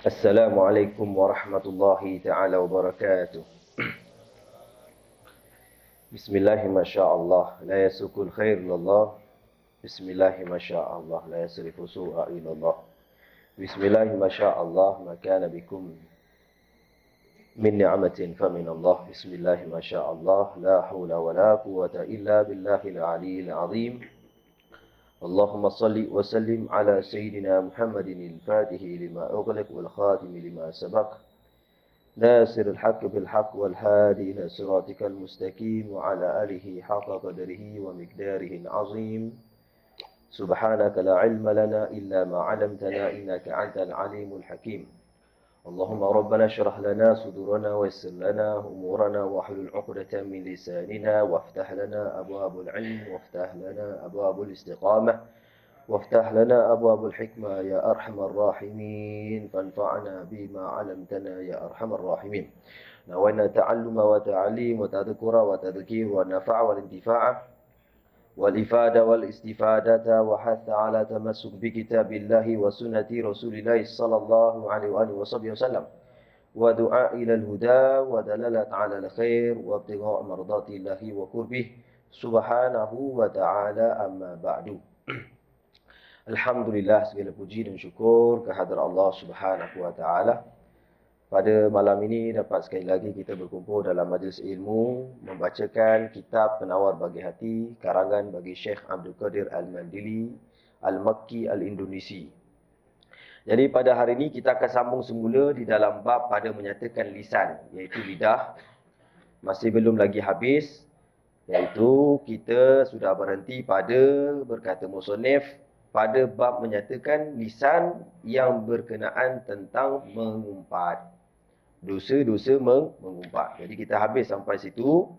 Assalamualaikum warahmatullahi ta'ala wabarakatuh. Bismillahi masya'Allah, la yasukul khair ilallah. Bismillahi masya'Allah, la yasrifu su'a ilallah. Bismillahi masya'Allah, ma kana bikum min ni'matin famin Allah. Bismillahi masya'Allah, la hawla wa la quwwata illa billahil aliyyil azim. اللهم صل وسلم على سيدنا محمد الفاتح لما أغلق والخاتم لما سبق ناصر الحق بالحق والهادي إلى صراطك المستقيم وعلى آله حق قدره ومقداره العظيم سبحانك لا علم لنا إلا ما علمتنا إنك أنت العليم الحكيم اللهم ربنا اشرح لنا صدورنا ويسر لنا أمورنا واحلل عقدة من لساننا وافتح لنا أبواب العلم وافتح لنا أبواب الاستقامة وافتح لنا أبواب الحكمة يا أرحم الراحمين فانفعنا بما علمتنا يا أرحم الراحمين نوينا تعلم وتعليم وتذكر وتذكير والنفع والانتفاع والإفادة والاستفادة وحث على تمسك بكتاب الله وسنة رسول الله صلى الله عليه وآله وصحبه وسلم ودعاء إلى الهدى ودلالة على الخير وابتغاء مرضات الله وقربه سبحانه وتعالى أما بعد. Alhamdulillah, segala puji dan syukur kehadrat Allah Subhanahu wa taala. Pada malam ini dapat sekali lagi kita berkumpul dalam majlis ilmu membacakan kitab Penawar Bagi Hati karangan bagi Syekh Abdul Qadir Al-Mandili Al-Makki Al-Indonesi. Jadi pada hari ini kita akan sambung semula di dalam bab pada menyatakan lisan, iaitu lidah. Masih belum lagi habis, iaitu kita sudah berhenti pada berkata musannif pada bab menyatakan lisan yang berkenaan tentang mengumpat. Dosa-dosa mengumpat. Jadi kita habis sampai situ.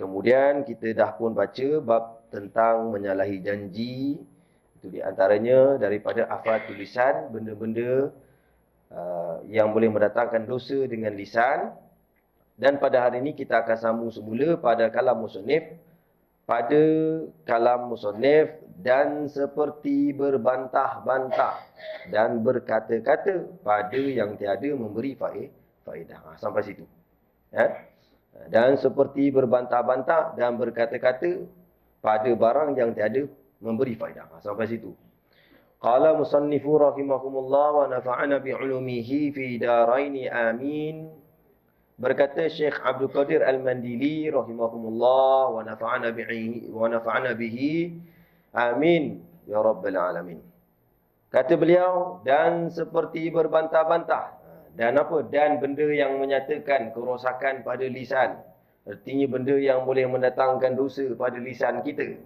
Kemudian kita dah pun baca bab tentang menyalahi janji. Itu di antaranya daripada afal tulisan, benda-benda yang boleh mendatangkan dosa dengan lisan. Dan pada hari ini kita akan sambung semula pada kalam musannif. Pada kalam musannif dan seperti berbantah-bantah dan berkata-kata pada yang tiada memberi faedah. Sampai situ. Dan seperti berbantah-bantah dan berkata-kata pada barang yang tiada memberi faedah. Sampai situ. Qala musannifu rahimahumullah wa nafa'ana bi'ulumihi fi daraini amin. Berkata Syekh Abdul Qadir Al-Mandili rahimahumullah wa nafa'ana bihi amin ya rabbal alamin. Kata beliau, dan seperti berbantah-bantah. Dan apa? Dan benda yang menyatakan kerosakan pada lisan. Artinya benda yang boleh mendatangkan dosa pada lisan kita.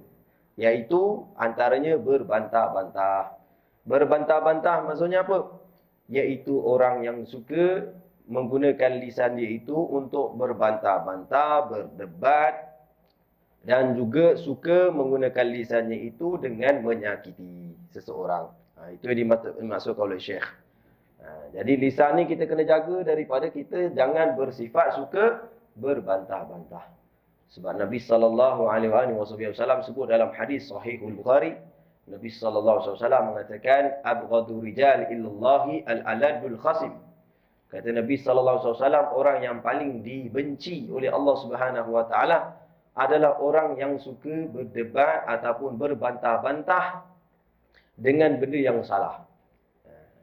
Iaitu antaranya berbantah-bantah. Berbantah-bantah maksudnya apa? Iaitu orang yang suka menggunakan lisan dia itu untuk berbantah-bantah, berdebat dan juga suka menggunakan lisannya itu dengan menyakiti seseorang. Itu yang dimaksudkan oleh Syekh. Jadi lisan ni kita kena jaga daripada kita jangan bersifat suka berbantah-bantah. Sebab Nabi SAW sebut dalam hadis Sahihul Bukhari, Nabi SAW mengatakan abghadu rijal illallahi al-aladul khasim. Kata Nabi SAW, orang yang paling dibenci oleh Allah Subhanahu Wa Taala adalah orang yang suka berdebat ataupun berbantah-bantah dengan benda yang salah.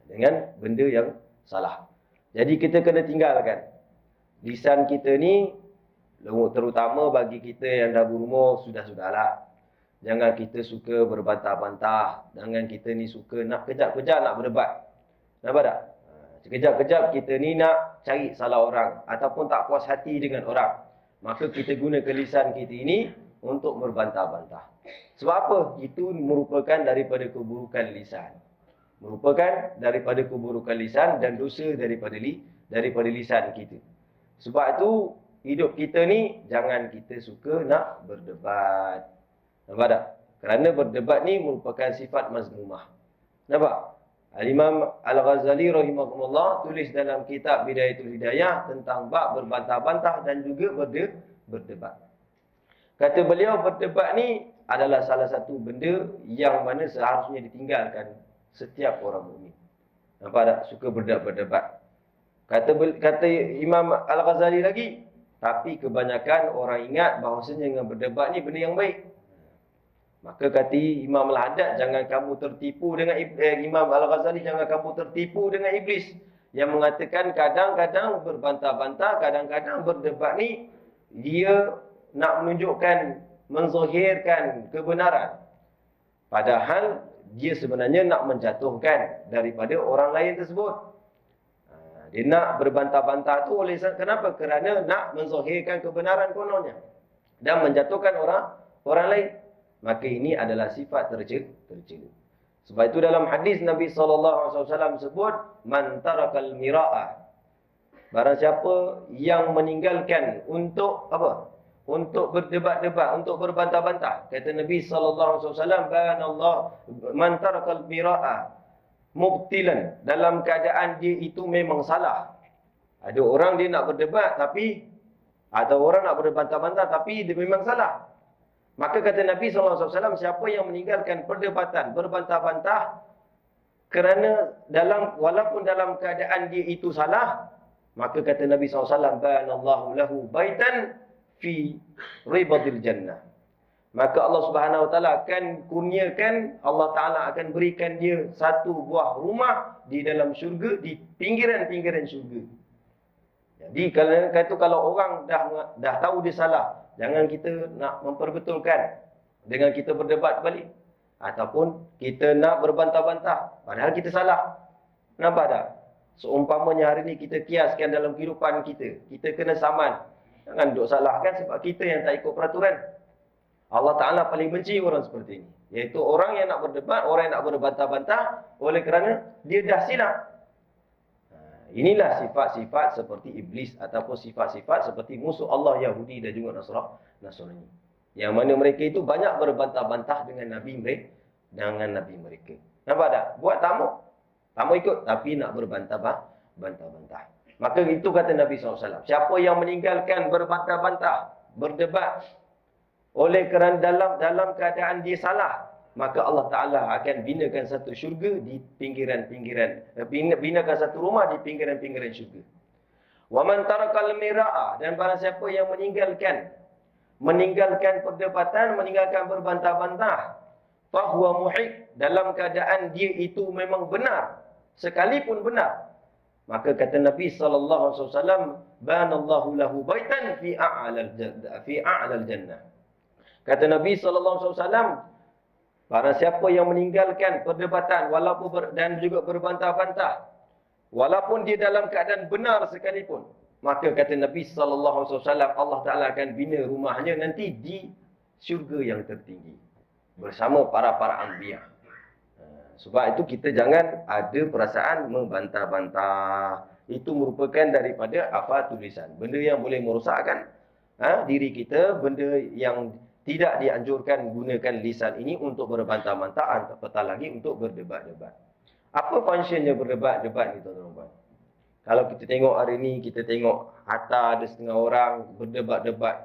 Dengan benda yang salah. Jadi kita kena tinggalkan. Lisan kita ni, terutama bagi kita yang dah berumur, sudah-sudahlah. Jangan kita suka berbantah-bantah. Jangan kita ni suka nak kejap-kejap nak berdebat. Nampak tak? Sekejap-kejap kita ni nak cari salah orang ataupun tak puas hati dengan orang. Maka kita gunakan lisan kita ini untuk berbantah-bantah. Sebab apa? Itu merupakan daripada keburukan lisan. Merupakan daripada keburukan lisan dan dosa daripada lisan kita. Sebab itu hidup kita ni jangan kita suka nak berdebat. Nampak tak? Kerana berdebat ni merupakan sifat mazmumah. Nampak? Al-Imam Al-Ghazali rahimahullah tulis dalam kitab Bidayatul Hidayah tentang bab berbantah-bantah dan juga berdebat. Kata beliau, berdebat ni adalah salah satu benda yang mana seharusnya ditinggalkan setiap orang mukmin. Nampak tak? Suka berdebat. Kata Imam Al-Ghazali lagi, tapi kebanyakan orang ingat bahawasanya dengan berdebat ni benda yang baik. Maka kata Imam Al-Haddad, jangan kamu tertipu dengan Imam Al-Ghazali, jangan kamu tertipu dengan iblis yang mengatakan kadang-kadang berbantah-bantah, kadang-kadang berdebat ni dia nak menunjukkan, menzahirkan kebenaran. Padahal dia sebenarnya nak menjatuhkan daripada orang lain tersebut. Dia nak berbantah-bantah tu oleh kenapa? Kerana nak menzahirkan kebenaran kononnya dan menjatuhkan orang lain. Maka ini adalah sifat tercela. Sebab itu dalam hadis Nabi SAW sebut, man tarakal mira'ah. Barang siapa yang meninggalkan untuk apa? Untuk berdebat-debat, untuk berbantah-bantah. Kata Nabi SAW, banallah man tarakal mira'ah mubtilan, dalam keadaan dia itu memang salah. Ada orang dia nak berdebat tapi, atau orang nak berbantah-bantah tapi dia memang salah. Maka kata Nabi SAW, siapa yang meninggalkan perdebatan, berbantah-bantah kerana walaupun dalam keadaan dia itu salah, maka kata Nabi SAW, banallahu lahu baitan fi ribadil jannah. Maka Allah Subhanahu Wa Taala akan kurniakan, Allah Taala akan berikan dia satu buah rumah di dalam syurga, di pinggiran-pinggiran syurga. Jadi kalau orang dah tahu dia salah, jangan kita nak memperbetulkan dengan kita berdebat balik ataupun kita nak berbantah-bantah padahal kita salah. Nampak tak? Seumpamanya hari ni kita kiaskan dalam kehidupan kita, kita kena saman. Jangan duk salahkan sebab kita yang tak ikut peraturan. Allah Ta'ala paling benci orang seperti ini. Iaitu orang yang nak berdebat, orang yang nak berbantah-bantah oleh kerana dia dah silap. Inilah sifat-sifat seperti iblis ataupun sifat-sifat seperti musuh Allah Yahudi dan juga Nasrani. Yang mana mereka itu banyak berbantah-bantah dengan Nabi mereka. Nampak tak? Buat tamu ikut tapi nak berbantah-bantah. Maka itu kata Nabi SAW. Siapa yang meninggalkan berbantah-bantah, berdebat oleh kerana dalam keadaan dia salah, maka Allah Ta'ala akan binakan satu syurga di pinggiran-pinggiran, binakan satu rumah di pinggiran-pinggiran syurga. Wa man tarakal mira'a, dan barang siapa yang meninggalkan perdebatan, meninggalkan berbantah-bantah, fahuwa muhiq, dalam keadaan dia itu memang benar, sekalipun benar, maka kata Nabi SAW, banallahu lahu baitan fi a'lal jannah. Kata Nabi SAW, barang siapa yang meninggalkan perdebatan dan juga berbantah-bantah, walaupun dia dalam keadaan benar sekalipun, maka kata Nabi SAW, Allah Ta'ala akan bina rumahnya nanti di syurga yang tertinggi bersama para anbiya. Sebab itu kita jangan ada perasaan membantah-bantah. Itu merupakan daripada tulisan. Benda yang boleh merosakkan diri kita, benda yang tidak dianjurkan gunakan lisan ini untuk berbantah-bantah, apatah lagi untuk berdebat-debat. Apa fungsinya berdebat-debat ni tuan-tuan? Kalau kita tengok hari ni, kita tengok hatta ada setengah orang berdebat-debat.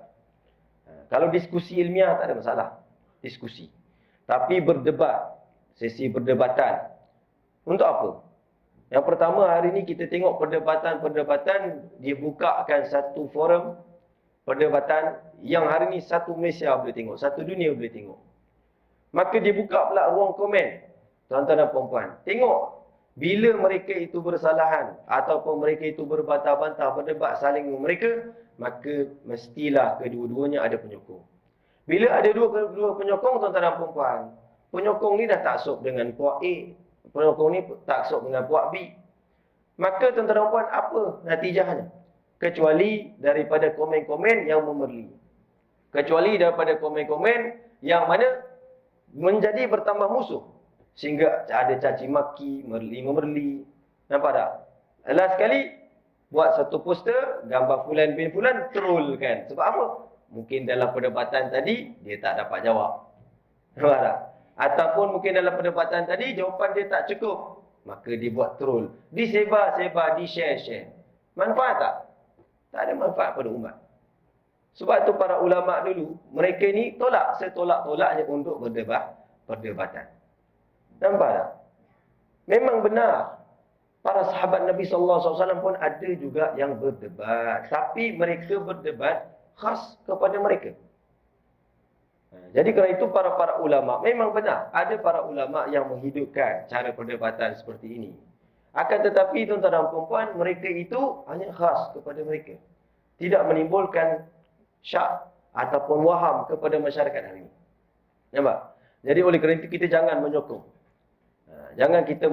Kalau diskusi ilmiah tak ada masalah, diskusi. Tapi berdebat, sesi perdebatan, untuk apa? Yang pertama, hari ni kita tengok perdebatan, dia bukakan satu forum perdebatan yang hari ni satu Malaysia boleh tengok, satu dunia boleh tengok. Maka dia buka pula ruang komen, tuan-tuan dan puan-puan. Tengok, bila mereka itu bersalahan ataupun mereka itu berbantah-bantah, berdebat saling mereka, maka mestilah kedua-duanya ada penyokong. Bila ada dua penyokong, tuan-tuan dan puan-puan, penyokong ni dah taksub dengan puak A, penyokong ni taksub dengan puak B. Maka tuan-tuan dan puan, apa natijahnya? Kecuali daripada komen-komen yang memerli. Kecuali daripada komen-komen yang mana menjadi bertambah musuh. Sehingga ada caci maki, memerli. Nampak tak? Last sekali, buat satu poster, gambar fulan bin fulan, troll kan. Sebab apa? Mungkin dalam perdebatan tadi, dia tak dapat jawab. Nampak tak? Ataupun mungkin dalam perdebatan tadi, jawapan dia tak cukup. Maka dia buat troll. Disebar-sebar, di-share-share. Manfaat tak? Tak ada manfaat pada umat. Sebab tu para ulama dulu, mereka ni setolak-tolaknya untuk perdebatan. Nampak tak? Memang benar. Para sahabat Nabi SAW pun ada juga yang berdebat. Tapi mereka berdebat khas kepada mereka. Jadi kerana itu para ulama, memang benar, ada para ulama yang menghidupkan cara perdebatan seperti ini. Akan tetapi tuan-tuan dan puan-puan, mereka itu hanya khas kepada mereka. Tidak menimbulkan syak ataupun waham kepada masyarakat hari ini. Nampak? Jadi oleh kerana itu kita jangan menyokong. Jangan kita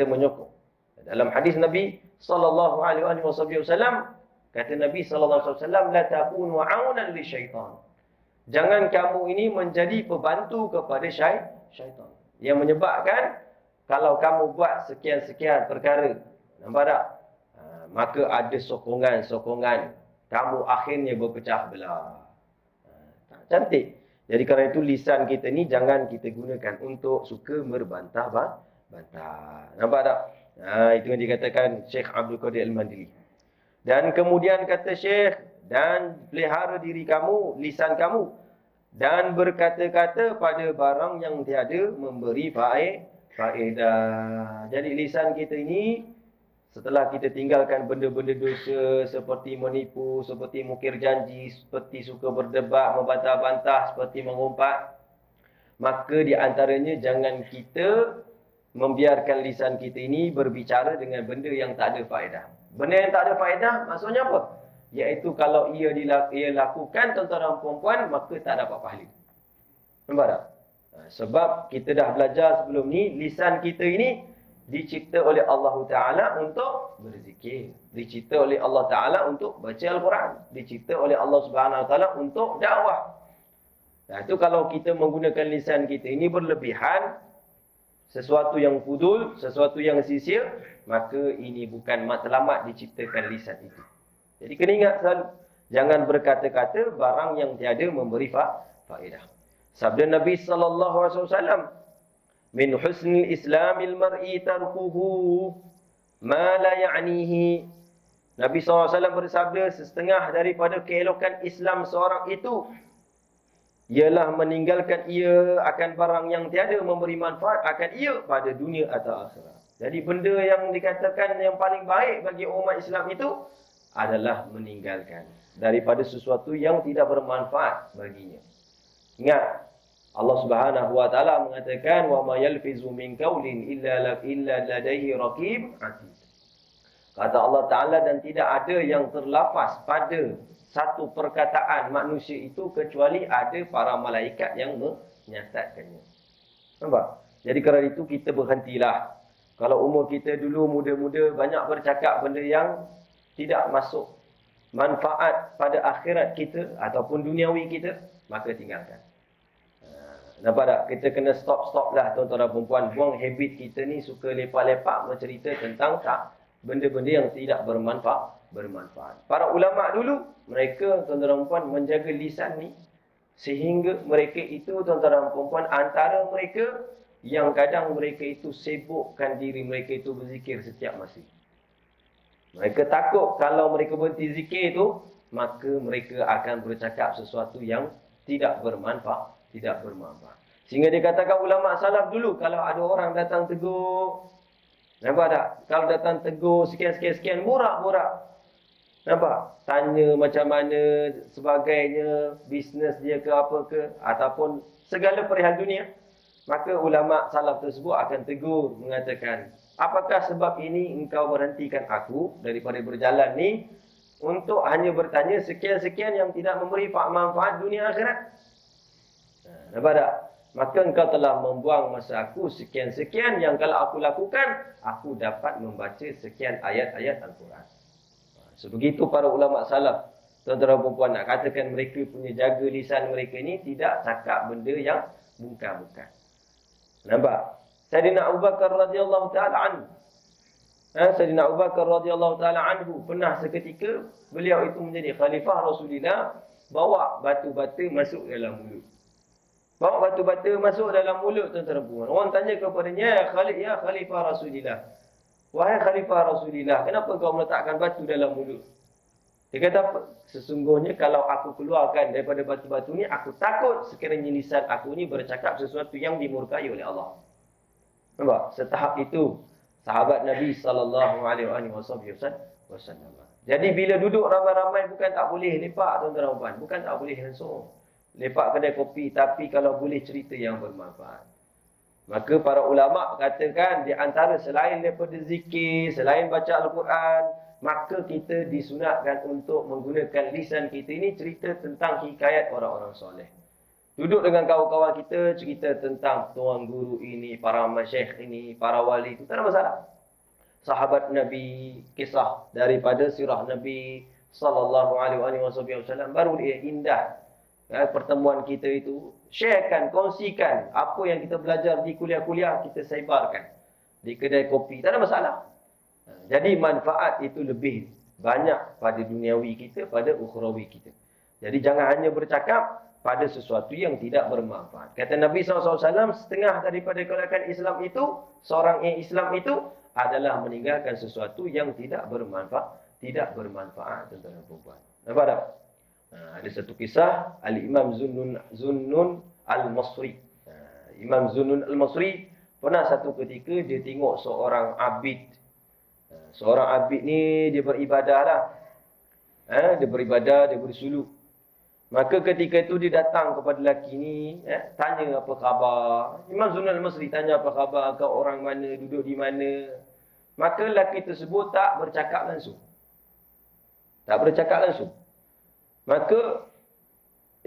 menyokong. Dalam hadis Nabi sallallahu alaihi wasallam, kata Nabi sallallahu alaihi wasallam, la takunu 'aunan lisyaitan. Jangan kamu ini menjadi pembantu kepada syaitan. Yang menyebabkan kalau kamu buat sekian-sekian perkara, nampak tak? Maka ada sokongan-sokongan. Kamu akhirnya berpecah belah. Cantik. Jadi kerana itu lisan kita ni jangan kita gunakan untuk suka berbantah-bantah. Nampak tak? Itu yang dikatakan Syekh Abdul Qadir Al-Mandili. Dan kemudian kata Syekh, dan pelihara diri kamu, lisan kamu, dan berkata-kata pada barang yang tiada memberi faedah. Jadi lisan kita ini, setelah kita tinggalkan benda-benda dosa seperti menipu, seperti mungkir janji, seperti suka berdebat, membantah-bantah, seperti mengumpat, maka di antaranya jangan kita membiarkan lisan kita ini berbicara dengan benda yang tak ada faedah. Benda yang tak ada faedah maksudnya apa? Iaitu kalau ia lakukan tuan-tuan dan puan-puan, maka tak dapat pahala. Nampak tak? Sebab kita dah belajar sebelum ni, lisan kita ini dicipta oleh Allah Ta'ala untuk berzikir. Dicipta oleh Allah Ta'ala untuk baca Al-Quran. Dicipta oleh Allah Subhanahu Wa Ta'ala untuk dakwah. Nah, itu kalau kita menggunakan lisan kita ini berlebihan, sesuatu yang fudul, sesuatu yang sia-sia, maka ini bukan matlamat diciptakan lisan itu. Jadi kena ingat selalu, jangan berkata-kata barang yang tiada memberi faedah. Sabda Nabi sallallahu alaihi wasallam, min husnil islamil mar'i tarkuhu ma la ya'nihi. Nabi SAW bersabda, setengah daripada keelokan Islam seorang itu ialah meninggalkan ia akan barang yang tiada memberi manfaat akan ia pada dunia atau akhirat. Jadi benda yang dikatakan yang paling baik bagi umat Islam itu adalah meninggalkan daripada sesuatu yang tidak bermanfaat baginya. Ingat, Allah Subhanahu Wa Taala mengatakan, wa ma yalfizu min qaulin illa ladaihi raqib atid. Kata Allah Taala, dan tidak ada yang terlafaz pada satu perkataan manusia itu kecuali ada para malaikat yang menyatatkannya. Nampak? Jadi kerana itu kita berhentilah. Kalau umur kita dulu muda-muda banyak bercakap benda yang tidak masuk manfaat pada akhirat kita ataupun duniawi kita, maka tinggalkan. Nampak tak? Kita kena stop lah tuan-tuan dan perempuan. Buang habit kita ni suka lepak-lepak bercerita tentang benda-benda yang tidak bermanfaat. Para ulama dulu, mereka tuan-tuan dan perempuan menjaga lisan ni sehingga mereka itu tuan-tuan dan perempuan antara mereka yang kadang mereka itu sibukkan diri mereka itu berzikir setiap masa. Mereka takut kalau mereka berhenti zikir itu, maka mereka akan bercakap sesuatu yang tidak bermanfaat. Sehingga dikatakan ulama salaf dulu, kalau ada orang datang tegur, nampak tak? Kalau datang tegur sekian-sekian, borak-borak. Nampak? Tanya macam mana sebagainya, bisnes dia ke apa ke, ataupun segala perihal dunia. Maka ulama salaf tersebut akan tegur, mengatakan, apakah sebab ini engkau berhentikan aku daripada berjalan ni untuk hanya bertanya sekian-sekian yang tidak memberi manfaat dunia akhirat? Nampak tak? Maka engkau telah membuang masa aku sekian-sekian yang kalau aku lakukan, aku dapat membaca sekian ayat-ayat Al-Quran. Sebegitu para ulama salaf. Tuan-tuan dan puan-puan, nak katakan mereka punya jaga lisan mereka ni tidak cakap benda yang bukan-bukan. Nampak? Sayyidina Abu Bakar radhiyallahu taala anhu. Sayyidina Abu Bakar radhiyallahu taala anhu pernah seketika beliau itu menjadi khalifah Rasulullah, bawa batu-bata masuk dalam mulut. Bawa batu-bata masuk dalam mulut tuan-tuan dan puan. Orang tanya kepadanya, ya khalifah Rasulullah. Wahai khalifah Rasulullah, kenapa kau meletakkan batu dalam mulut? Dia kata apa? Sesungguhnya kalau aku keluarkan daripada batu-batu ni, aku takut sekiranya lisan aku ni bercakap sesuatu yang dimurkai oleh Allah. Nampak? Setahap itu sahabat Nabi sallallahu alaihi wasallam. Jadi bila duduk ramai-ramai bukan tak boleh lepak tuan-tuan dan puan, bukan tak boleh langsung lepak kedai kopi, tapi kalau boleh cerita yang bermanfaat. Maka para ulama katakan di antara selain daripada zikir, selain baca Al-Quran, maka kita disunatkan untuk menggunakan lisan kita ini cerita tentang hikayat orang-orang soleh. Duduk dengan kawan-kawan kita, cerita tentang tuan guru ini, para masyayikh ini, para wali itu, tak ada masalah. Sahabat Nabi, kisah daripada sirah Nabi sallallahu alaihi wasallam, baru dia indah. Pertemuan kita itu, sharekan, kongsikan apa yang kita belajar di kuliah-kuliah, kita sebarkan di kedai kopi, tak ada masalah. Jadi manfaat itu lebih banyak pada duniawi kita, pada ukhrawi kita. Jadi jangan hanya bercakap pada sesuatu yang tidak bermanfaat. Kata Nabi SAW, setengah daripada kelakuan Islam itu, seorang yang Islam itu adalah meninggalkan sesuatu yang tidak bermanfaat. Tidak bermanfaat, tuan-tuan dan puan. Nampak tak? Ada satu kisah, Al-Imam Zunnun Al-Masri. Imam Zunnun Al-Masri, pernah satu ketika dia tengok seorang abid. Seorang abid ni, dia beribadah lah. Dia beribadah, dia bersuluk. Maka ketika itu dia datang kepada lelaki ni, tanya apa khabar. Imam Zunnun Al-Masri tanya apa khabar, kau orang mana, duduk di mana. Maka lelaki tersebut tak bercakap langsung. Tak bercakap langsung. Maka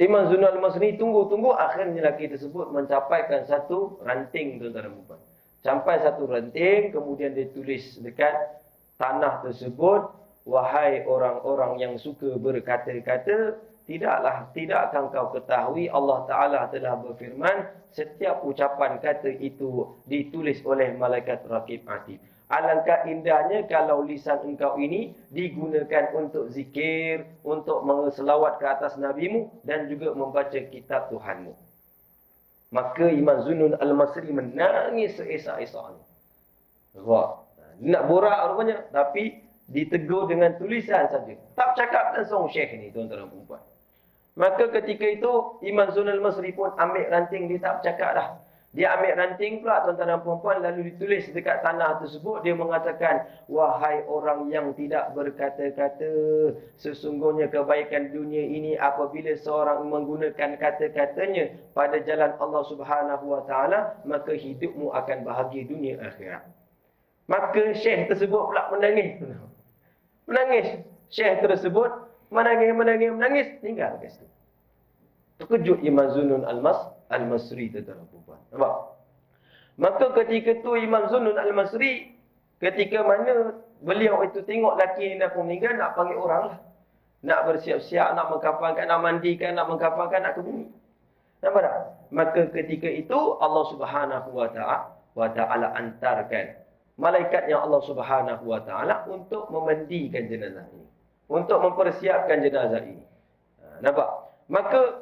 Imam Zunnun Al-Masri tunggu-tunggu, akhirnya lelaki tersebut mencapaikan satu ranting, tuan-tuan dan puan. Sampai satu ranting, kemudian dia tulis dekat tanah tersebut, wahai orang-orang yang suka berkata-kata, tidakkah kau ketahui Allah Ta'ala telah berfirman, setiap ucapan kata itu ditulis oleh malaikat Raqib Atid. Alangkah indahnya kalau lisan engkau ini digunakan untuk zikir, untuk mengelawat ke atas nabimu dan juga membaca kitab Tuhanmu. Maka Imam Zunnun Al-Masri menangis seesak-esaknya. Nak borak rupanya, tapi ditegur dengan tulisan saja. Tak cakap langsung syekh ni, tuan-tuan dan puan. Maka ketika itu Imam Zunnun Al-Masri pun ambil ranting, dia tak bercakap dah. Dia ambil ranting pula, tuan-tuan dan puan, lalu ditulis dekat tanah tersebut. Dia mengatakan, wahai orang yang tidak berkata-kata, sesungguhnya kebaikan dunia ini apabila seorang menggunakan kata-katanya pada jalan Allah Subhanahu Wa Taala, maka hidupmu akan bahagia dunia akhirat. Maka syekh tersebut pula menangis. Menangis. Syekh tersebut menangis, tinggal kat situ. Terkejut Imam Zunnun Al-Masri, tuan-tuan dan puan. Nampak? Maka ketika tu Imam Zunnun Al-Masri, ketika mana beliau itu tengok lelaki ni nak meninggal, nak panggil orang lah. Nak bersiap-siap, nak mengkafankan, nak mandikan, nak mengkafankan, nak ke bumi. Nampak tak? Maka ketika itu Allah Subhanahu Wa Ta'ala antarkan malaikatnya Allah Subhanahu Wa Ta'ala untuk memandikan jenazah ini. Untuk mempersiapkan jenazah ini. Nampak? Maka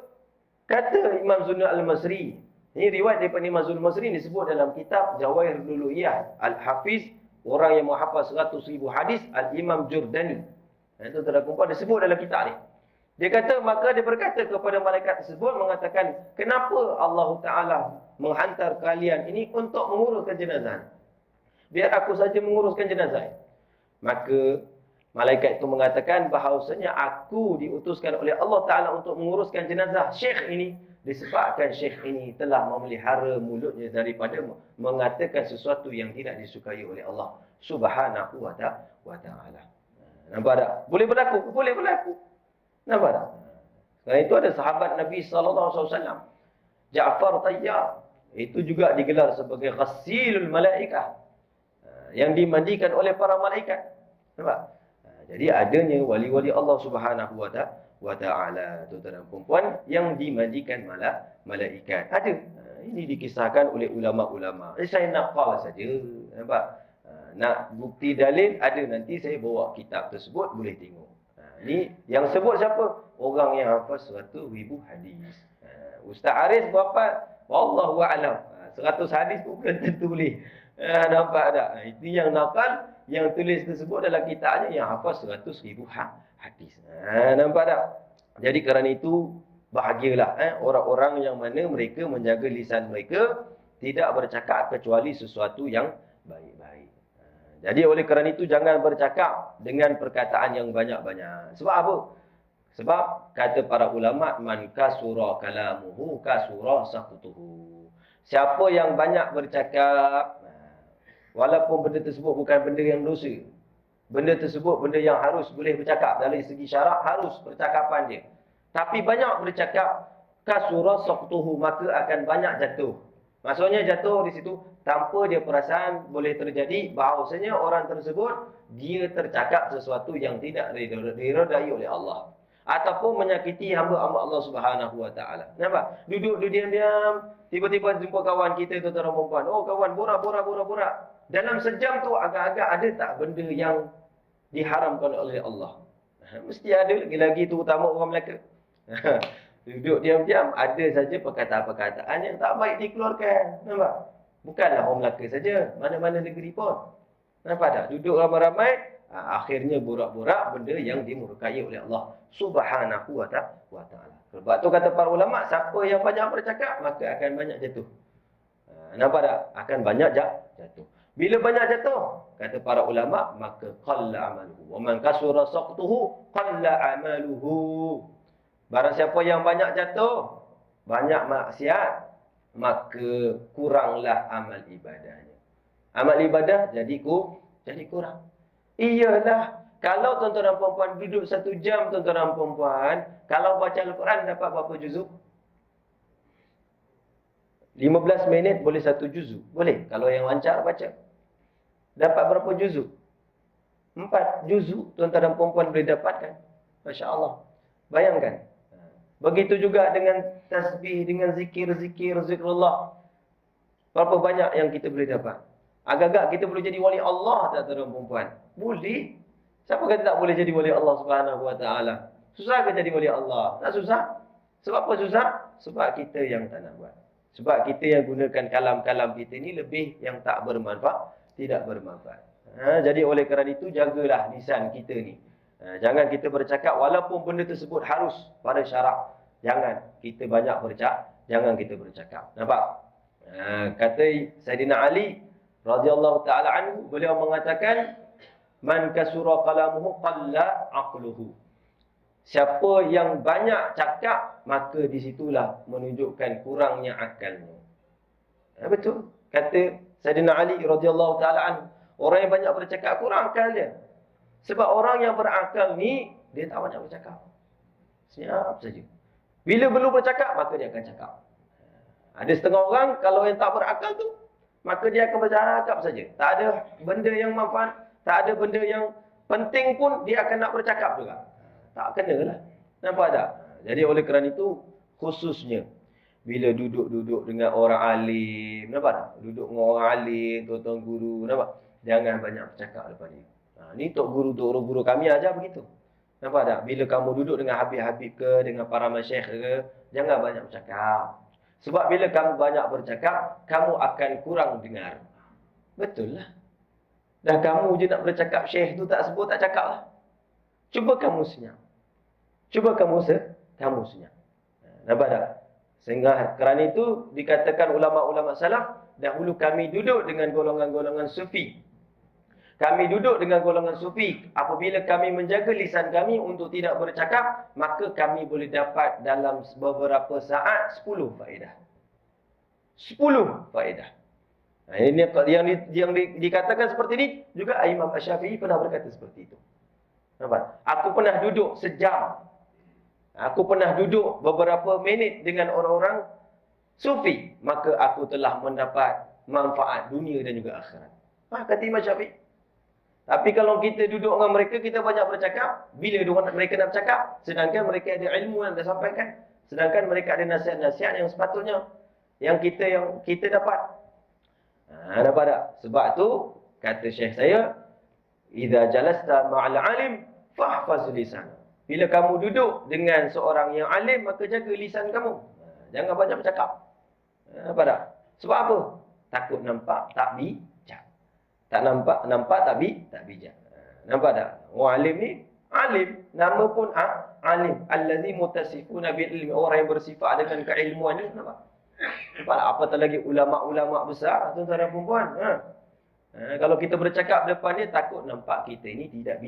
kata Imam Zunnun Al-Masri, ini riwayat daripada Imam Zunnun Al-Masri disebut dalam kitab Jawahirul Uluhiyah. Al-Hafiz, orang yang menghafaz 100,000 hadis, Al-Imam Jurdani. Itu terdapat disebut dalam kitab ni. Dia kata, maka dia berkata kepada malaikat tersebut, mengatakan, kenapa Allah Ta'ala menghantar kalian ini untuk menguruskan jenazah? Biar aku saja menguruskan jenazah. Maka malaikat itu mengatakan bahawasanya aku diutuskan oleh Allah Ta'ala untuk menguruskan jenazah syekh ini disebabkan syekh ini telah memelihara mulutnya daripada mengatakan sesuatu yang tidak disukai oleh Allah Subhanahu Wa Ta'ala. Nampak tak? Boleh berlaku? Boleh berlaku. Nampak tak? Sekarang itu ada sahabat Nabi SAW, Ja'far Tayyar. Itu juga digelar sebagai Ghassilul Malaikah, yang dimandikan oleh para malaikat. Nampak? Jadi adanya wali-wali Allah Subhanahu Wa Ta'ala, tuan-tuan dan puan, yang dimandikan malaikat. Ada. Ini dikisahkan oleh ulama-ulama. Saya nakal saja. Nampak? Nak bukti dalil, ada, nanti saya bawa kitab tersebut, boleh tengok. Ini yang sebut siapa? Orang yang hafaz 100,000 hadis. Ustaz Aris berapa? Wallahu a'lam. 100 hadis pun belum tentu boleh. Nampak tak? Itu yang nakal, yang tulis tersebut dalam kitabnya yang hafaz 100,000 hadis. Nampak tak? Jadi kerana itu, bahagialah orang-orang yang mana mereka menjaga lisan mereka, tidak bercakap kecuali sesuatu yang baik-baik. Jadi oleh kerana itu jangan bercakap dengan perkataan yang banyak-banyak. Sebab apa? Sebab kata para ulama, man kasura kalamuhu kasura sakutuhu. Siapa yang banyak bercakap, walaupun benda tersebut bukan benda yang dosa, benda tersebut benda yang harus boleh bercakap dari segi syarak, harus percakapan dia. Tapi banyak bercakap, kasura sakutuhu, maka akan banyak jatuh. Maksudnya jatuh di situ tanpa dia perasan boleh terjadi bahawasanya orang tersebut dia tercakap sesuatu yang tidak diredai oleh Allah ataupun menyakiti hamba-hamba Allah Subhanahu wa taala. Nampak? Duduk diam-diam, tiba-tiba jumpa kawan kita tuan-tuan dan puan-puan. Oh kawan, borak. Dalam sejam tu agak-agak ada tak benda yang diharamkan oleh Allah? Mesti ada, lagi-lagi tu utama orang Melaka. Duduk diam-diam, ada saja perkataan-perkataan yang tak baik dikeluarkan. Nampak? Bukanlah orang Melaka saja, mana-mana negeri pun. Nampak tak? Duduk ramai-ramai, akhirnya borak-borak benda yang dimurkai oleh Allah Subhanahu wa ta'ala. Sebab tu kata para ulama, siapa yang banyak bercakap, maka akan banyak jatuh. Nampak tak? Akan banyak jatuh. Bila banyak jatuh, kata para ulama, maka qalla amaluhu. Wa man kasura saqtuhu qalla amaluhu. Barang siapa yang banyak jatuh, banyak maksiat, maka kuranglah amal ibadahnya. Amal ibadah jadi kurang. Iyalah, kalau tuan-tuan dan puan-puan duduk 1 jam, tuan-tuan dan puan-puan, kalau baca Al-Quran dapat berapa juzuk? 15 minit boleh 1 juzuk. Boleh, kalau yang lancar baca. Dapat berapa juzuk? 4 juzuk tuan-tuan dan puan-puan boleh dapatkan. Masya Allah. Bayangkan. Begitu juga dengan tasbih, dengan zikrullah. Berapa banyak yang kita boleh dapat? Agak-agak kita boleh jadi wali Allah tak tuan-tuan dan puan-puan? Boleh. Siapa kata tak boleh jadi wali Allah Subhanahu wa taala? Susah ke jadi wali Allah? Tak susah. Sebab apa susah? Sebab kita yang tak nak buat. Sebab kita yang gunakan kalam-kalam kita ni lebih yang tak bermanfaat, tidak bermanfaat. Jadi oleh kerana itu jagalah lisan kita ni. Jangan kita bercakap walaupun benda tersebut harus pada syarak. Jangan kita banyak bercakap, jangan kita bercakap. Nampak? Kata Sayyidina Ali radhiyallahu taala anhu, beliau mengatakan man kasura kalamuhu qalla aqluhu. Siapa yang banyak cakap, maka disitulah menunjukkan kurangnya akalnya. Betul. Kata Sayyidina Ali radhiyallahu taala anhu, orang yang banyak bercakap kurang akal dia. Sebab orang yang berakal ni, dia tak banyak bercakap. Siap saja. Bila perlu bercakap, maka dia akan cakap. Ada setengah orang, kalau yang tak berakal tu, maka dia akan bercakap saja. Tak ada benda yang manfaat, tak ada benda yang penting pun, dia akan nak bercakap juga. Tak kena lah. Nampak tak? Jadi oleh kerana itu, khususnya, bila duduk-duduk dengan orang alim, nampak tak? Duduk dengan orang alim, tuan-tuan guru, nampak? Jangan banyak bercakap lepas ni. Ni tok guru kami ajar begitu. Nampak tak? Bila kamu duduk dengan habib-habib ke, dengan para masyayikh ke, jangan banyak bercakap. Sebab bila kamu banyak bercakap, kamu akan kurang dengar. Betul lah. Dah kamu je nak bercakap, syekh tu tak sebut, tak cakap lah. Cuba kamu senyap. Cuba kamu senyap. Nampak tak? Sehingga kerana itu dikatakan ulama-ulama salaf, dahulu kami duduk dengan golongan-golongan sufi. Kami duduk dengan golongan sufi. Apabila kami menjaga lisan kami untuk tidak bercakap, maka kami boleh dapat dalam beberapa saat 10 faedah. 10 faedah. Ini yang dikatakan seperti ini, juga Imam Asy-Syafi'i pernah berkata seperti itu. Nampak? Aku pernah duduk sejam. Aku pernah duduk beberapa minit dengan orang-orang sufi. Maka aku telah mendapat manfaat dunia dan juga akhirat. Kata Imam Syafi'i. Tapi kalau kita duduk dengan mereka, kita banyak bercakap. Bila mereka nak bercakap, sedangkan mereka ada ilmu yang disampaikan. Sedangkan mereka ada nasihat-nasihat yang sepatutnya. Yang kita dapat. Nampak tak? Sebab tu, kata syekh saya, Iza jalasta ma'al alim, fahfaz lisan. Bila kamu duduk dengan seorang yang alim, maka jaga lisan kamu. Jangan banyak bercakap. Nampak tak? Sebab apa? Takut nampak tak bijak. Tak nampak tak bijak. Nampak tak? Orang alim ni, alim. Nama pun alim. Allazi mutasifuna bil ilmi. Orang yang bersifat dengan keilmuan ni. Nampak? Nampak tak? Apatah lagi ulama-ulama besar, tuan-tuan dan puan-puan. Kalau kita bercakap depan dia, takut nampak kita ni tidak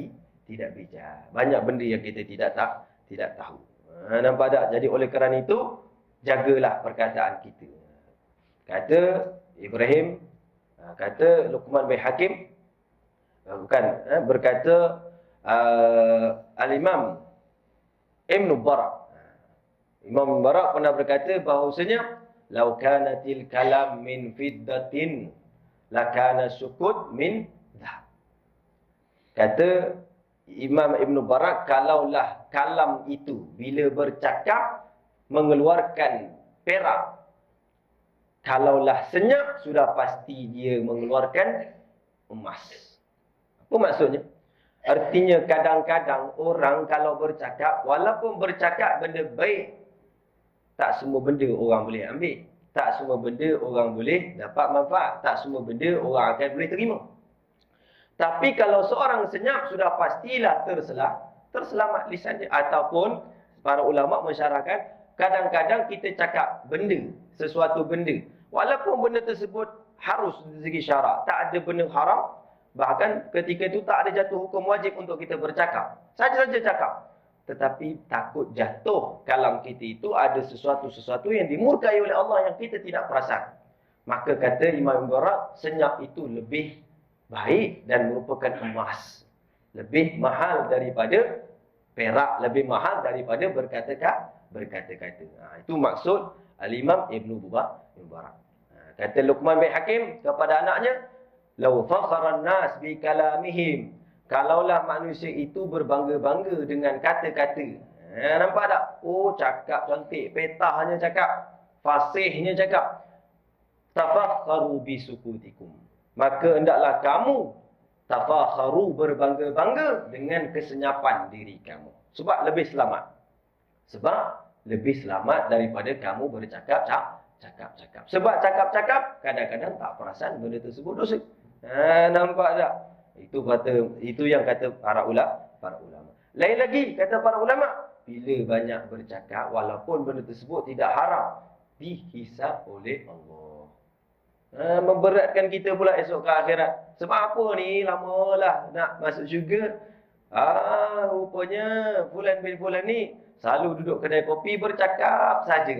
bijak. Banyak benda yang kita tidak tahu. Nampak tak? Jadi oleh kerana itu, jagalah perkataan kita. Kata Ibrahim, kata Luqman bin Hakim, berkata Al-Imam Ibn Barak. Imam Ibn Barak pernah berkata bahawasanya, "Lau kanatil kalam min fiddatin, lakana sukut min dhahab." Kata Imam Ibn Barak, kalaulah kalam itu bila bercakap mengeluarkan perak, kalaulah senyap sudah pasti dia mengeluarkan emas. Apa maksudnya? Artinya kadang-kadang orang kalau bercakap, walaupun bercakap benda baik, tak semua benda orang boleh ambil. Tak semua benda orang boleh dapat manfaat. Tak semua benda orang akan boleh terima. Tapi kalau seorang senyap, sudah pastilah terselamat lisan dia. Ataupun para ulama mensyarahkan, kadang-kadang kita cakap benda, sesuatu benda, walaupun benda tersebut harus dari segi syarak, tak ada benda haram, bahkan ketika itu tak ada jatuh hukum wajib untuk kita bercakap. Saja-saja cakap. Tetapi takut jatuh kalam kita itu ada sesuatu yang dimurkai oleh Allah yang kita tidak perasan. Maka kata Imam Barak, senyap itu lebih baik dan merupakan emas. Lebih mahal daripada perak, lebih mahal daripada berkata-kata. Itu maksud Al-Imam Ibn Barak. Kata Luqman bin Hakim kepada anaknya, "Lau fakharan nas bi kalamihim." Kalaulah manusia itu berbangga-bangga dengan kata-kata. Nampak tak? Oh, cakap cantik, petahnya cakap, fasihnya cakap. Tafakharu bisukutikum. Maka hendaklah kamu tafakharu, berbangga-bangga dengan kesenyapan diri kamu. Sebab lebih selamat. Sebab lebih selamat daripada kamu bercakap-cakap. Sebab cakap-cakap kadang-kadang tak perasan benda tersebut dosa. Nampak tak? Itu yang kata para ulama. Lain lagi kata para ulama, bila banyak bercakap walaupun benda tersebut tidak haram, dihisab oleh Allah. Memberatkan kita pula esok ke akhirat. Sebab apa ni? Lamalah nak masuk syurga. Rupanya fulan bin fulan ni selalu duduk kedai kopi bercakap saja.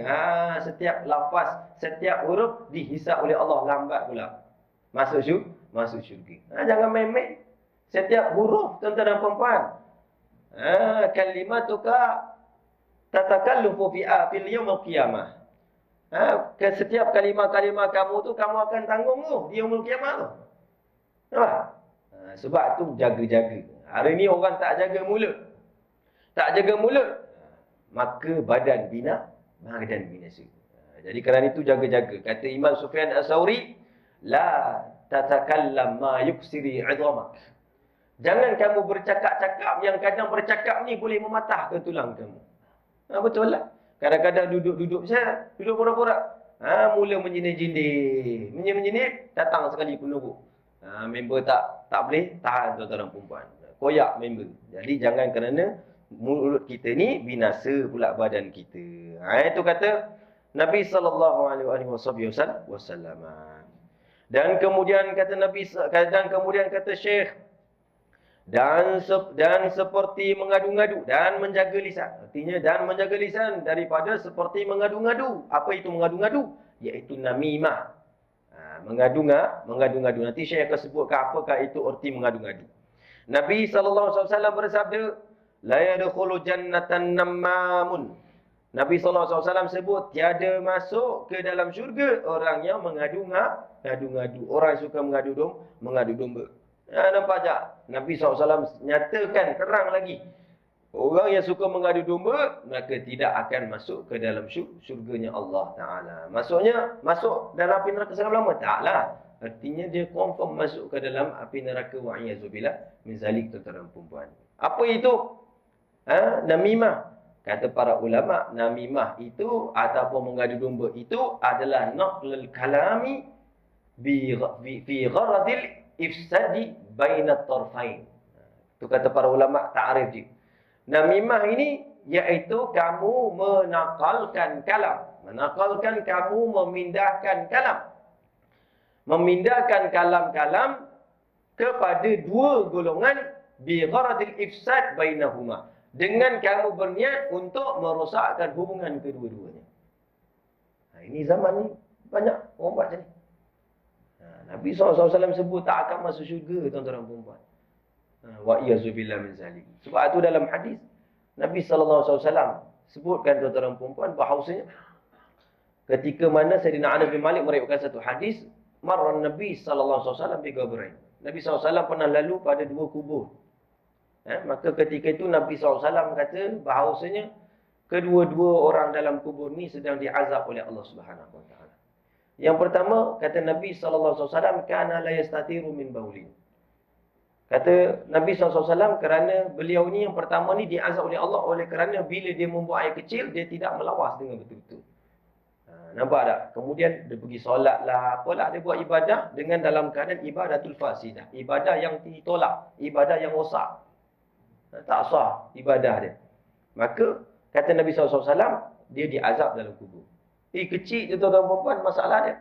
Setiap lafaz, setiap huruf dihisab oleh Allah, lambat pula masuk syurga. Jangan main-main. Setiap huruf, tuan-tuan dan puan-puan. Kalimatuka tatakallufu fil yaumil qiyamah. Setiap kalimah-kalimah kamu tu kamu akan tanggung di yaumil qiyamah tu. Sebab tu jaga-jaga. Hari ni orang tak jaga mulut. Maka badan binasa. Jadi kerana itu jaga-jaga. Kata Imam Sufyan As-Sauri, la tatakallam ma yuksiri 'idhamak. Jangan kamu bercakap-cakap yang kadang bercakap ni boleh mematahkan tulang kamu. Betul lah. Kadang-kadang duduk saya, duduk pura-pura. Mula menjinir, datang sekali penurut. Member tak boleh tahan, tuan-tuan dan perempuan. Koyak member. Jadi jangan kerana mulut kita ni binasa pula badan kita. Itu kata Nabi SAW. Dan kemudian kata Nabi, dan kemudian kata Syekh, dan seperti mengadu-ngadu dan menjaga lisan. Artinya dan menjaga lisan daripada seperti mengadu-ngadu. Apa itu mengadu-ngadu? Iaitu namimah. Mengadu-ngadu. Nanti Syekh akan sebutkan apakah itu erti mengadu-ngadu. Nabi SAW bersabda, la yadkhulu jannatan nammamun. Nabi SAW sebut, tiada masuk ke dalam syurga orang yang mengadu-ngadu. Orang yang suka mengadu domba. Nampak tak? Nabi SAW nyatakan terang lagi. Orang yang suka mengadu domba, maka tidak akan masuk ke dalam syurganya Allah Ta'ala. Maksudnya, masuk dalam api neraka selama-lama? Taklah. Artinya dia confirm masuk ke dalam api neraka wa'iyyazubillah min zalik, tuan-tuan dan perempuan. Apa itu? Namimah. Kata para ulama, namimah itu ataupun mengadu domba itu adalah naqlul kalami fi gharadil ifsadi bainat tarfain. Itu kata para ulama ta'arif dia. Namimah ini iaitu kamu menakalkan kalam. Menakalkan, kamu memindahkan kalam. Memindahkan kalam-kalam kepada dua golongan bi gharadil ifsad bainahuma, dengan kamu berniat untuk merosakkan hubungan kedua-duanya. Ini zaman ni banyak orang buat macam ni. Nabi SAW sebut tak akan masuk syurga tuan-tuan dan puan-puan. Wa iyazubillah min zalik. Sebab itu dalam hadis Nabi SAW sebutkan tuan-tuan dan puan-puan bahawasanya ketika mana Sayyidina Anas bin Malik meriwayatkan satu hadis, marra Nabi SAW bi qabrain. Nabi SAW pernah lalu pada dua kubur. Maka ketika itu Nabi SAW kata bahawasanya kedua-dua orang dalam kubur ni sedang diazab oleh Allah Subhanahu Wa Taala. Yang pertama, kata Nabi SAW, kana la yastatiru min baulin. Kata Nabi SAW, kerana beliau ni yang pertama ni diazab oleh Allah oleh kerana bila dia membuang air kecil, dia tidak melawas dengan betul-betul. Nampak tak? Kemudian dia pergi solat lah, apalah, dia buat ibadah dengan dalam keadaan ibadatul fasidah. Ibadah yang ditolak, ibadah yang rosak. Tak sah ibadah dia. Maka, kata Nabi SAW, dia diazab dalam kubur. Kecil je tuan-tuan perempuan masalah dia.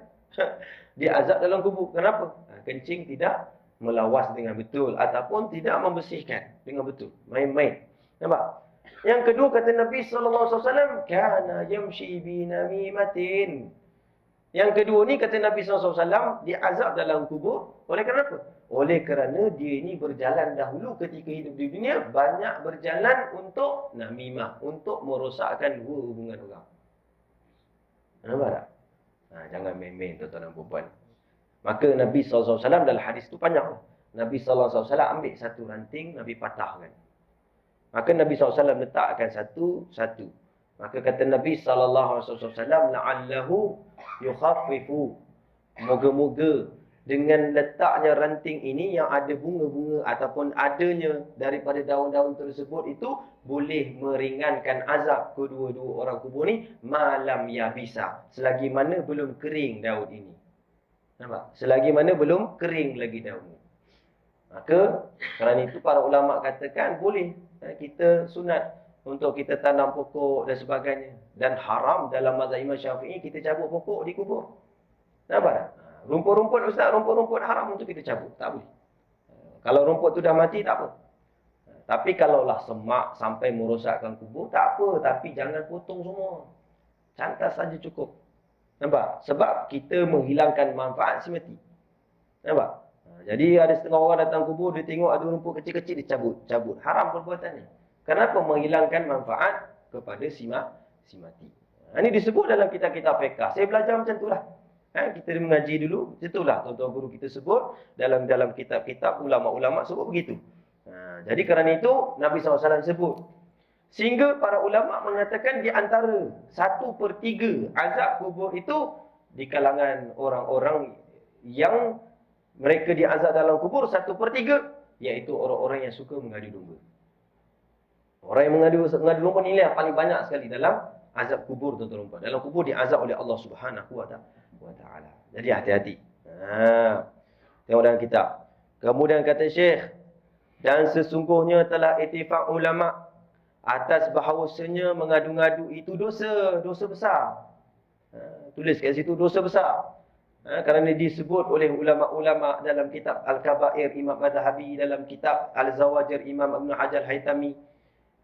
Dia azab dalam kubur. Kenapa? Kencing tidak melawas dengan betul ataupun tidak membersihkan dengan betul. Main-main. Nampak? Yang kedua kata Nabi SAW, kana yamshi bi namimatin. Yang kedua ni kata Nabi SAW, dia azab dalam kubur. Oleh kerana apa? Oleh kerana dia ini berjalan dahulu ketika hidup di dunia, banyak berjalan untuk namimah, untuk merosakkan dua hubungan orang. Nampak tak? Jangan main-main tuan-tuan dan puan-puan. Maka Nabi SAW dalam hadis tu panjang. Nabi SAW ambil satu ranting, Nabi patahkan. Maka Nabi SAW letakkan satu-satu. Maka kata Nabi SAW, la'allahu yukhaffifu. Moga-moga dengan letaknya ranting ini yang ada bunga-bunga ataupun adanya daripada daun-daun tersebut itu boleh meringankan azab kedua-dua orang kubur ni malam ya bisa, selagi mana belum kering daun ini. Nampak? Selagi mana belum kering lagi daun ini. Maka kerana itu para ulama katakan boleh kita sunat untuk kita tanam pokok dan sebagainya, dan haram dalam mazhab Imam Syafi'i kita cabut pokok di kubur. Nampak tak? Rumput-rumput ustaz, rumput-rumput haram untuk kita cabut. Tak boleh. Kalau rumput tu dah mati, tak apa. Tapi kalaulah semak sampai merosakkan kubur, tak apa. Tapi jangan potong semua. Cantas saja cukup. Nampak? Sebab kita menghilangkan manfaat si mati. Nampak? Jadi ada setengah orang datang kubur, dia tengok ada rumput kecil-kecil, dia cabut. Haram perbuatan ni. Kenapa? Menghilangkan manfaat kepada si mati. Ini disebut dalam kitab-kitab fiqh. Saya belajar macam itulah. Kita mengaji dulu, itulah tuan-tuan guru kita sebut dalam kitab-kitab ulama-ulama sebut begitu. Jadi kerana itu Nabi SAW sebut. Sehingga para ulama mengatakan di antara 1/3 azab kubur itu di kalangan orang-orang yang mereka diazab dalam kubur 1/3, iaitu orang-orang yang suka mengadu domba. Orang yang mengadu domba ni yang paling banyak sekali dalam azab kubur tuan-tuan. Dalam kubur diazab oleh Allah Subhanahu Wa Taala. Jadi hati-hati. Tengok dalam kitab. Kemudian kata Syekh, dan sesungguhnya telah ittifaq ulama atas bahawasanya mengadu-ngadu itu dosa besar. Tulis kat situ dosa besar. Kerana disebut oleh ulama-ulama dalam kitab Al-Kabair Imam Madhabi, dalam kitab Al-Zawajir Imam Ibn Hajar Haytami,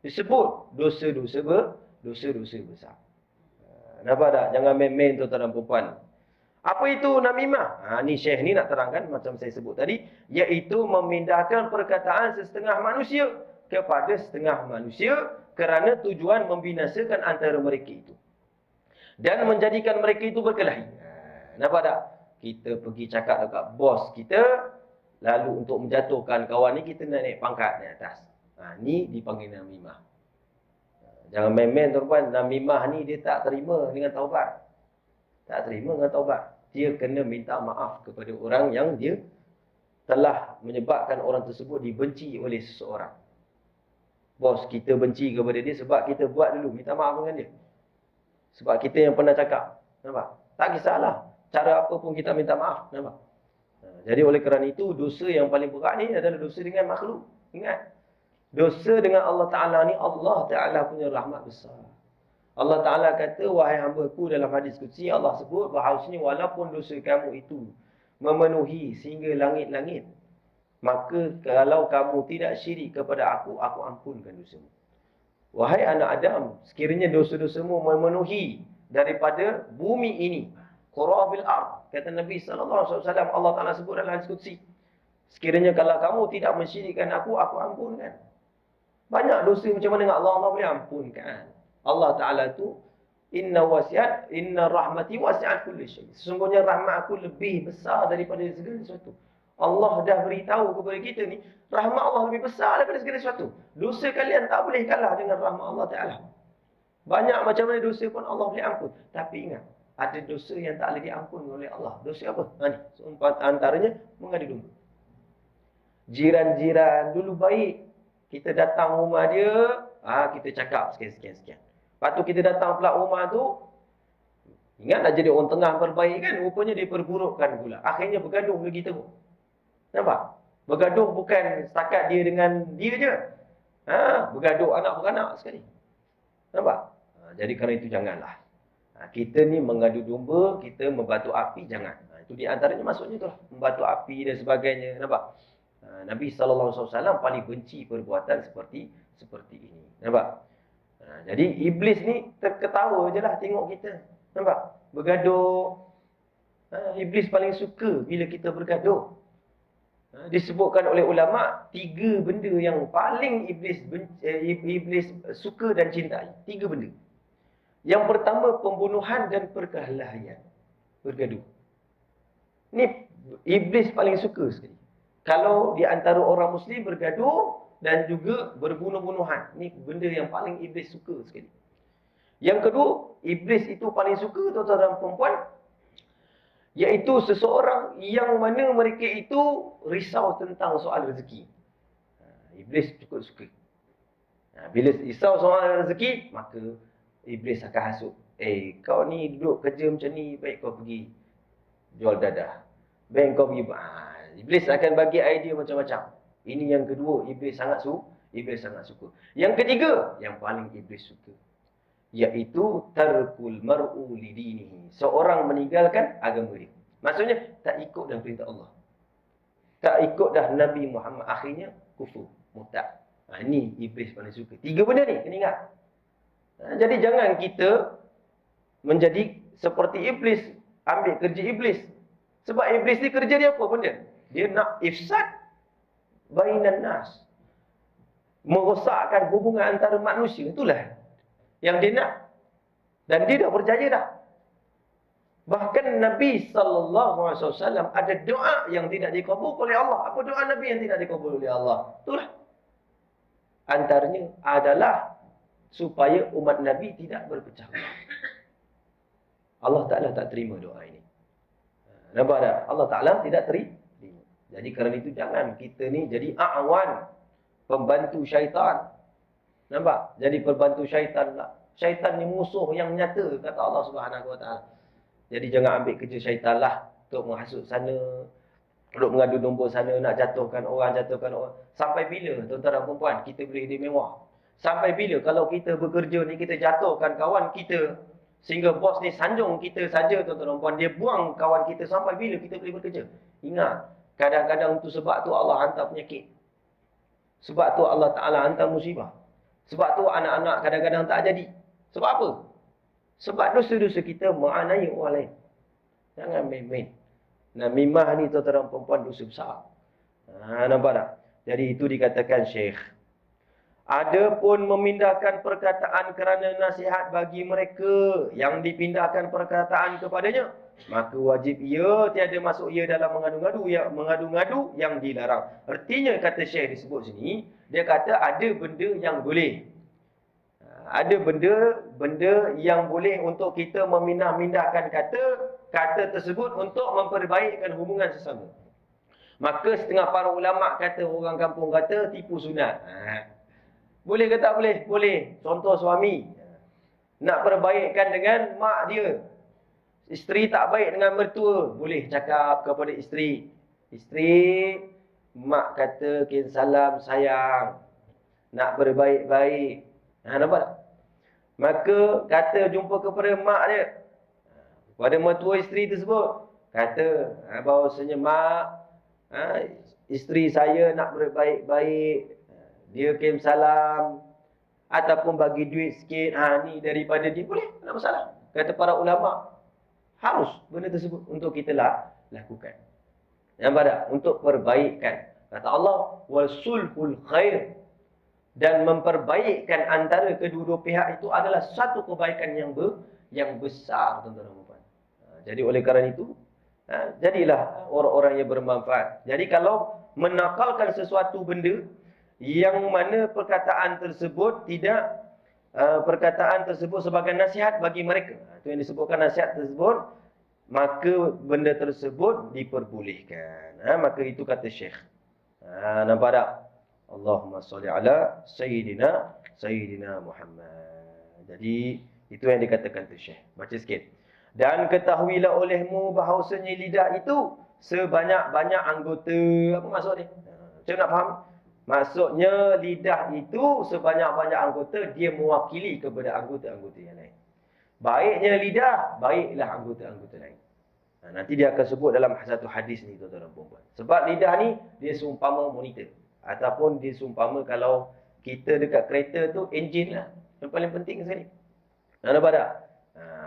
disebut dosa-dosa besar. Nampak tak? Jangan main-main tuan-tuan dan puan. Apa itu namimah? Ni Syekh ni nak terangkan macam saya sebut tadi, iaitu memindahkan perkataan setengah manusia kepada setengah manusia kerana tujuan membinasakan antara mereka itu dan menjadikan mereka itu berkelahi. Nampak tak? Kita pergi cakap dekat bos kita, lalu untuk menjatuhkan kawan ni kita nak naik pangkat di atas. Ni dipanggil namimah. Jangan main-main tuan-tuan. Namimah ni dia tak terima dengan taubat. Tak terima dengan taubat. Dia kena minta maaf kepada orang yang dia telah menyebabkan orang tersebut dibenci oleh seseorang. Bos kita benci kepada dia sebab kita buat dulu. Minta maaf dengan dia. Sebab kita yang pernah cakap. Nampak? Tak kisahlah. Cara apa pun kita minta maaf. Nampak? Jadi oleh kerana itu, dosa yang paling berat ni adalah dosa dengan makhluk. Ingat. Dosa dengan Allah Ta'ala ni, Allah Ta'ala punya rahmat besar. Allah Ta'ala kata, wahai hamba-Ku, dalam hadis qudsi, Allah sebut bahawasanya walaupun dosa kamu itu memenuhi sehingga langit-langit, maka kalau kamu tidak syirik kepada aku ampunkan dosamu. Wahai anak Adam, sekiranya dosa-dosamu memenuhi daripada bumi ini, qurabil ard, kata Nabi SAW, Allah Ta'ala sebut dalam hadis qudsi, sekiranya kalau kamu tidak mensyirikkan aku ampunkan. Banyak dosa macam mana dengan Allah, Allah boleh ampunkan. Allah Ta'ala tu, inna rahmati wasi'at kulli syai. Sesungguhnya rahmat aku lebih besar daripada segala sesuatu. Allah dah beritahu kepada kita ni, rahmat Allah lebih besar daripada segala sesuatu. Dosa kalian tak boleh kalah dengan rahmat Allah Ta'ala. Banyak macam mana dosa pun Allah boleh ampun. Tapi ingat, ada dosa yang tak boleh diampun oleh Allah. Dosa apa? Ni, antaranya mengadu domba. Jiran-jiran dulu baik. Kita datang rumah dia, kita cakap sekian. Lepas tu kita datang pula rumah tu, ingat nak jadi orang tengah berbaik kan, rupanya dia perburukkan pula. Akhirnya bergaduh lagi teruk. Nampak? Bergaduh bukan setakat dia dengan dia je. Bergaduh anak beranak sekali. Nampak? Jadi kerana itu janganlah. Kita ni mengadu domba, kita membatu api, jangan. Itu di antaranya maksudnya itulah. Membatu api dan sebagainya. Nampak? Nabi SAW paling benci perbuatan seperti ini. Nampak? Jadi iblis ni terketawa je lah tengok kita. Nampak? Bergaduh. Iblis paling suka bila kita bergaduh. Disebutkan oleh ulama, 3 benda yang paling iblis suka dan cintai. 3 benda. Yang pertama, pembunuhan dan perkelahian. Bergaduh. Ni iblis paling suka sekali. Kalau di antara orang Muslim bergaduh dan juga berbunuh-bunuhan. Ni benda yang paling iblis suka sekali. Yang kedua, iblis itu paling suka tuan-tuan dan perempuan, iaitu seseorang yang mana mereka itu risau tentang soal rezeki. Iblis cukup suka. Bila risau soal rezeki, maka iblis akan hasut. Kau ni duduk kerja macam ni, baik kau pergi jual dadah. Baik kau pergi. Iblis akan bagi idea macam-macam. Ini yang kedua, iblis sangat suka. Yang ketiga, yang paling iblis suka, iaitu tarkul mar'u lidinihi. Seorang meninggalkan agama dia. Maksudnya, tak ikut dalam perintah Allah. Tak ikut dah Nabi Muhammad. Akhirnya, kufur, murtad. Ini iblis paling suka. 3 benda ni, kena ingat. Jadi, jangan kita menjadi seperti iblis. Ambil kerja iblis. Sebab iblis ni kerja dia apa benda? Dia nak ifsad bainan nas. Merosakkan hubungan antara manusia. Itulah yang dia nak. Dan dia dah berjaya dah. Bahkan Nabi SAW ada doa yang tidak dikabul oleh Allah. Apa doa Nabi yang tidak dikabul oleh Allah? Itulah. Antaranya adalah supaya umat Nabi tidak berpecah belah. Allah Ta'ala tak terima doa ini. Nampak tak? Allah Ta'ala tidak terima. Jadi kerana itu jangan kita ni jadi a'wan, pembantu syaitan. Nampak? Jadi pembantu syaitan lah. Syaitan ni musuh yang nyata, kata Allah Subhanahu Wa Taala. Jadi jangan ambil kerja syaitan lah untuk menghasut sana, untuk mengadu domba sana, nak jatuhkan orang. Sampai bila tuan-tuan dan puan kita boleh hidup mewah? Sampai bila kalau kita bekerja ni kita jatuhkan kawan kita, sehingga bos ni sanjung kita saja tuan-tuan dan puan, dia buang kawan kita, sampai bila kita boleh bekerja? Ingat, kadang-kadang tu sebab tu Allah hantar penyakit. Sebab tu Allah Ta'ala hantar musibah. Sebab tu anak-anak kadang-kadang tak jadi. Sebab apa? Sebab dosa-dosa kita menganiaya orang lain. Jangan main-main. Namimah ni tuan-tuan dan perempuan dosa besar. Nampak tak? Jadi itu dikatakan Syekh. Adapun memindahkan perkataan kerana nasihat bagi mereka yang dipindahkan perkataan kepadanya, maka wajib ia tiada masuk ia dalam mengadu-ngadu yang dilarang. Artinya kata Syekh disebut sini, dia kata ada benda yang boleh. Ada benda yang boleh untuk kita memindah-mindahkan kata tersebut untuk memperbaikkan hubungan sesama. Maka setengah para ulama kata, orang kampung kata tipu sunat. Boleh ke tak boleh? Boleh. Contoh suami nak perbaikkan dengan mak dia. Isteri tak baik dengan mertua. Boleh cakap kepada isteri. Isteri, mak kata kirim salam sayang. Nak berbaik-baik. Nampak tak? Maka kata jumpa kepada mak dia. Pada mertua isteri tersebut. Kata bahawasanya mak, isteri saya nak berbaik-baik, dia kirim salam ataupun bagi duit sikit, ni daripada dia, boleh, tak ada masalah. Kata para ulama, harus benda tersebut untuk kita lakukan. Nampak tak? Untuk perbaikan. Kata Allah, wal sulhul khair. Dan memperbaikkan antara kedua-dua pihak itu adalah satu kebaikan yang besar, tuan-tuan dan puan. Jadi oleh kerana itu, jadilah orang-orang yang bermanfaat. Jadi kalau menakalkan sesuatu benda yang mana perkataan tersebut tidak perkataan tersebut sebagai nasihat bagi mereka, itu yang disebutkan nasihat tersebut, maka benda tersebut diperbolehkan. Maka itu kata Syekh. Nampak tak? Allahumma salli ala Sayyidina Muhammad. Jadi itu yang dikatakan tu Syekh. Baca sikit. Dan ketahuilah olehmu bahawasanya lidah itu sebanyak-banyak anggota. Apa maksud dia? Macam nak faham? Maksudnya lidah itu sebanyak-banyak anggota, dia mewakili kepada anggota-anggota yang lain. Baiknya lidah, baiklah anggota-anggota lain. Nanti dia akan sebut dalam satu hadis ni, tuan-tuan dan puan. Sebab lidah ni, dia seumpama monitor. Ataupun dia seumpama kalau kita dekat kereta tu, enjin lah. Yang paling penting sekali. Nampak tak?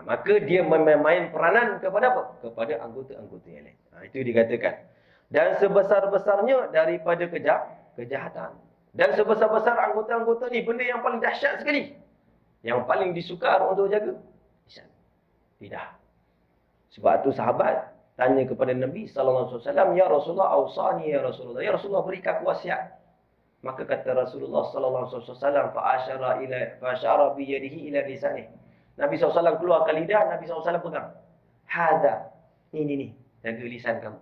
Maka dia main peranan kepada apa? Kepada anggota-anggota yang lain. Itu dikatakan. Dan sebesar-besarnya daripada kejahatan. Dan sebesar-besar anggota-anggota ni, benda yang paling dahsyat sekali. Yang paling disukar untuk jaga. Lidah. Sebab tu sahabat tanya kepada Nabi SAW, Ya Rasulullah, awsani ya Rasulullah. Ya Rasulullah, berikan aku wasiat. Maka kata Rasulullah SAW, fa'asyara biyadihi ila lisanih. Nabi SAW keluarkan lidah, Nabi SAW pegang. Hadha. Ni. Jaga lisan kamu.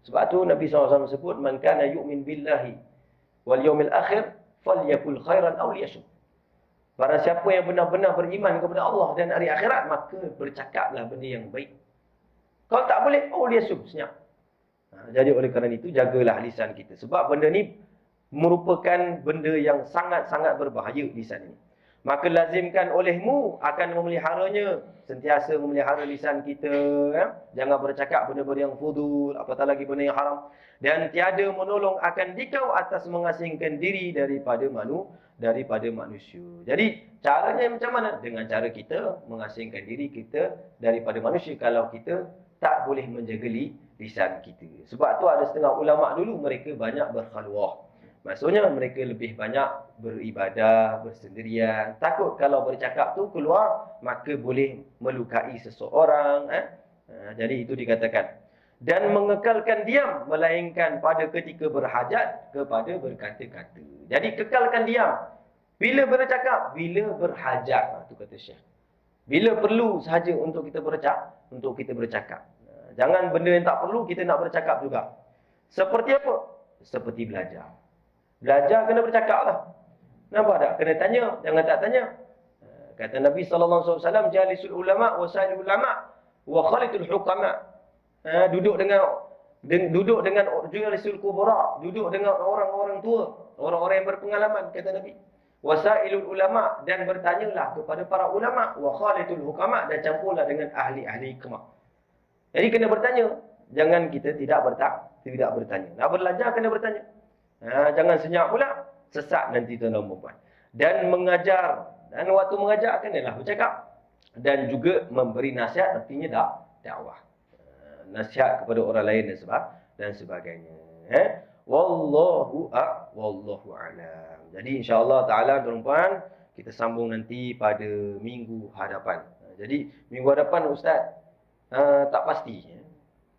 Sebab tu Nabi SAW sebut, Man kana yu'min billahi wal yawmil akhir, falyakul khairan aw liyasum. Barang siapa yang benar-benar beriman kepada Allah dan hari akhirat, maka bercakaplah benda yang baik. Kalau tak boleh, liyasum, senyap. Jadi oleh kerana itu, jagalah lisan kita. Sebab benda ni merupakan benda yang sangat-sangat berbahaya, lisan ini. Maka lazimkan olehmu akan memeliharanya, sentiasa memelihara lisan kita. Jangan bercakap benda-benda yang fudul, apatah lagi benda yang haram. Dan tiada menolong akan dikau atas mengasingkan diri daripada manusia. Jadi caranya macam mana? Dengan cara kita mengasingkan diri kita daripada manusia kalau kita tak boleh menjaga lisan kita. Sebab tu ada setengah ulama dulu, mereka banyak berkhalwah. Maksudnya mereka lebih banyak beribadah, bersendirian. Takut kalau bercakap tu keluar, maka boleh melukai seseorang. Jadi itu dikatakan. Dan mengekalkan diam, melainkan pada ketika berhajat kepada berkata-kata. Jadi kekalkan diam. Bila bercakap? Bila berhajat. Itu kata Syekh. Bila perlu sahaja untuk kita bercakap. Jangan benda yang tak perlu kita nak bercakap juga. Seperti apa? Seperti belajar. Belajar kena bercakap lah. Nampak tak? Kena tanya, jangan tak tanya. Kata Nabi SAW, Jalisul ulama' wa sa'il ulama' wa khalitul hukama'. Duduk dengan jalisul kubra, duduk dengan orang-orang tua, orang-orang yang berpengalaman, kata Nabi. Wa sa'ilul ulama', dan bertanyalah kepada para ulama', wa khalitul hukama', dan campurlah dengan ahli-ahli hikmah. Jadi kena bertanya. Jangan kita tidak bertanya. Nak belajar kena bertanya. Jangan senyap pula, sesat nanti tuan-tuan dan puan. Dan mengajar, dan waktu mengajar kenalah bercakap. Dan juga memberi nasihat, artinya dakwah. Nasihat kepada orang lain dan sebagainya. Wallahu a'lam. Jadi insya-Allah taala tuan-tuan, kita sambung nanti pada minggu hadapan. Jadi minggu hadapan ustaz tak pasti.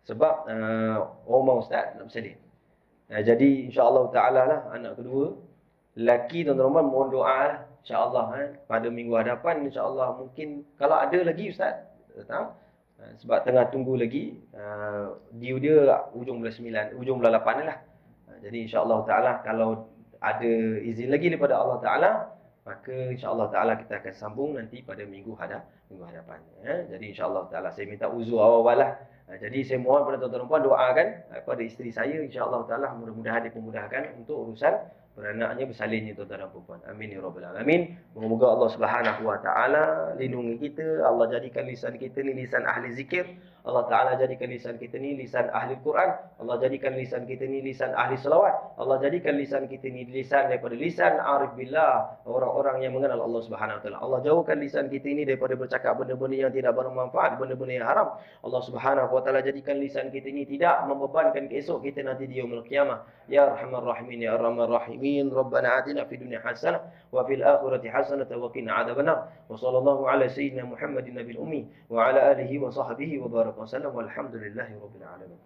Sebab Omar ustaz nak bersalin. Jadi insya-Allah taala lah anak kedua lelaki, tuan-tuan mohon doa lah insya-Allah pada minggu hadapan insya-Allah, mungkin kalau ada lagi ustaz datang, sebab tengah tunggu lagi due dia hujung bulan 9, hujung bulan 8 lah. Jadi insya-Allah taala kalau ada izin lagi daripada Allah taala, maka insya-Allah taala kita akan sambung nanti pada minggu hadapan. Jadi insya-Allah taala saya minta uzur awal-awal lah. Jadi saya mohon kepada tuan-tuan dan puan doakan kepada isteri saya, insya-Allah taala mudah-mudahan dipermudahkan untuk urusan beranaknya, bersalinnya tuan-tuan dan puan-puan. Amin ya rabbal alamin. Moga-moga Allah Subhanahu wa taala lindungi kita, Allah jadikan lisan kita ni lisan ahli zikir, Allah Taala jadikan lisan kita ni lisan ahli Quran, Allah jadikan lisan kita ni lisan ahli selawat, Allah jadikan lisan kita ni lisan daripada lisan arif billah, orang-orang yang mengenal Allah Subhanahu wa taala. Allah jauhkan lisan kita ini daripada bercakap benda-benda yang tidak bermanfaat, benda-benda yang haram. Allah Subhanahu wa taala jadikan lisan kita ini tidak membebankan keesok kita nanti di yaumul qiyamah. Ya Arhamar Rahimin ya Arhamar Rahimin. Rabbana atina fid dunya hasanah wa fil akhirati hasanah wa qina adzabannar. Wa sallallahu ala sayyidina Muhammadin nabiyil ummi wa ala alihi wa sahbihi wa baraka wa sallam walhamdulillahi rabbil alamin.